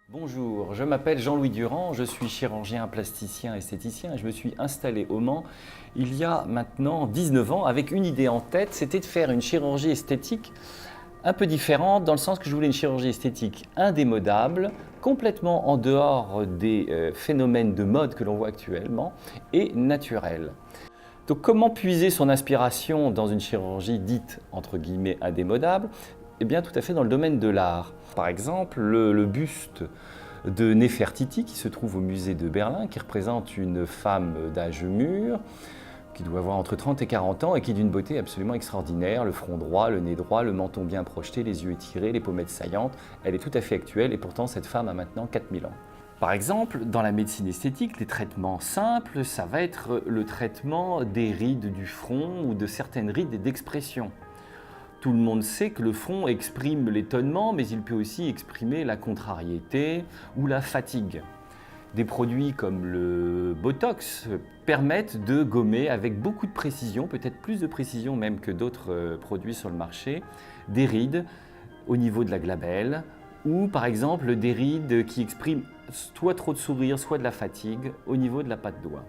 Bonjour, je m'appelle Jean-Louis Durand, je suis chirurgien, plasticien, esthéticien et je me suis installé au Mans il y a maintenant 19 ans avec une idée en tête, c'était de faire une chirurgie esthétique un peu différente dans le sens que je voulais une chirurgie esthétique indémodable, complètement en dehors des phénomènes de mode que l'on voit actuellement et naturelle. Donc comment puiser son inspiration dans une chirurgie dite entre guillemets indémodable? Eh bien tout à fait dans le domaine de l'art. Par exemple, le buste de Néfertiti qui se trouve au musée de Berlin, qui représente une femme d'âge mûr, qui doit avoir entre 30 et 40 ans et qui est d'une beauté absolument extraordinaire, le front droit, le nez droit, le menton bien projeté, les yeux étirés, les pommettes saillantes. Elle est tout à fait actuelle et pourtant cette femme a maintenant 4000 ans. Par exemple, dans la médecine esthétique, les traitements simples, ça va être le traitement des rides du front ou de certaines rides d'expression. Tout le monde sait que le front exprime l'étonnement, mais il peut aussi exprimer la contrariété ou la fatigue. Des produits comme le Botox permettent de gommer avec beaucoup de précision, peut-être plus de précision même que d'autres produits sur le marché, des rides au niveau de la glabelle ou par exemple des rides qui expriment soit trop de sourire, soit de la fatigue au niveau de la patte doigt.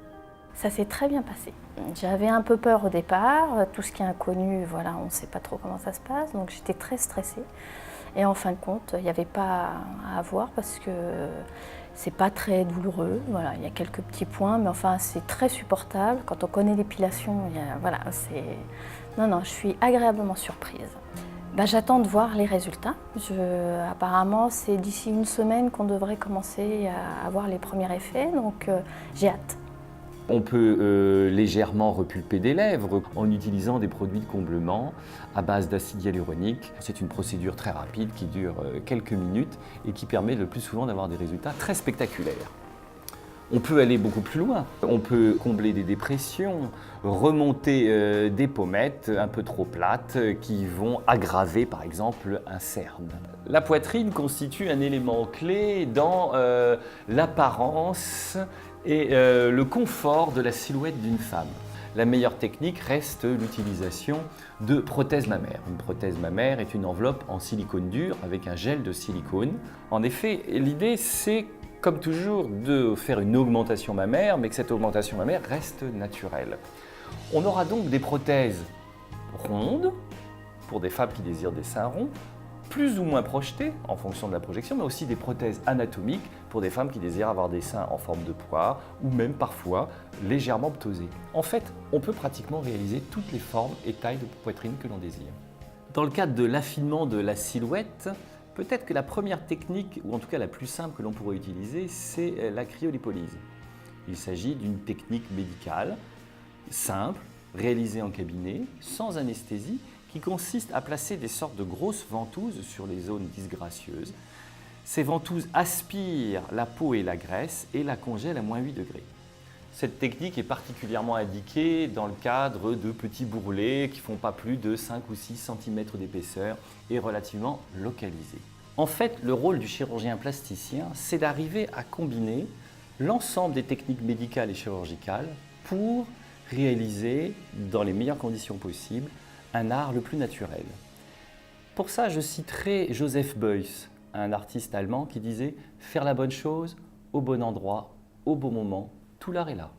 Ça s'est très bien passé. J'avais un peu peur au départ, tout ce qui est inconnu, voilà, on ne sait pas trop comment ça se passe, donc j'étais très stressée. Et en fin de compte, il n'y avait pas à avoir parce que c'est pas très douloureux, voilà, il y a quelques petits points, mais enfin c'est très supportable. Quand on connaît l'épilation, voilà, non, je suis agréablement surprise. J'attends de voir les résultats. Apparemment, c'est d'ici une semaine qu'on devrait commencer à avoir les premiers effets, donc j'ai hâte. On peut légèrement repulper des lèvres en utilisant des produits de comblement à base d'acide hyaluronique. C'est une procédure très rapide qui dure quelques minutes et qui permet le plus souvent d'avoir des résultats très spectaculaires. On peut aller beaucoup plus loin. On peut combler des dépressions, remonter des pommettes un peu trop plates qui vont aggraver par exemple un cerne. La poitrine constitue un élément clé dans l'apparence et le confort de la silhouette d'une femme. La meilleure technique reste l'utilisation de prothèses mammaires. Une prothèse mammaire est une enveloppe en silicone dur avec un gel de silicone. En effet, l'idée c'est comme toujours de faire une augmentation mammaire, mais que cette augmentation mammaire reste naturelle. On aura donc des prothèses rondes pour des femmes qui désirent des seins ronds, plus ou moins projetées en fonction de la projection, mais aussi des prothèses anatomiques pour des femmes qui désirent avoir des seins en forme de poire ou même parfois légèrement ptosés. En fait, on peut pratiquement réaliser toutes les formes et tailles de poitrine que l'on désire. Dans le cadre de l'affinement de la silhouette, peut-être que la première technique, ou en tout cas la plus simple que l'on pourrait utiliser, c'est la cryolipolyse. Il s'agit d'une technique médicale simple, réalisée en cabinet, sans anesthésie, qui consiste à placer des sortes de grosses ventouses sur les zones disgracieuses. Ces ventouses aspirent la peau et la graisse et la congèlent à -8 degrés. Cette technique est particulièrement indiquée dans le cadre de petits bourrelets qui ne font pas plus de 5 ou 6 cm d'épaisseur et relativement localisés. En fait, le rôle du chirurgien plasticien, c'est d'arriver à combiner l'ensemble des techniques médicales et chirurgicales pour réaliser, dans les meilleures conditions possibles, un art le plus naturel. Pour ça, je citerai Joseph Beuys, un artiste allemand qui disait « Faire la bonne chose, au bon endroit, au bon moment, tout l'art est là ».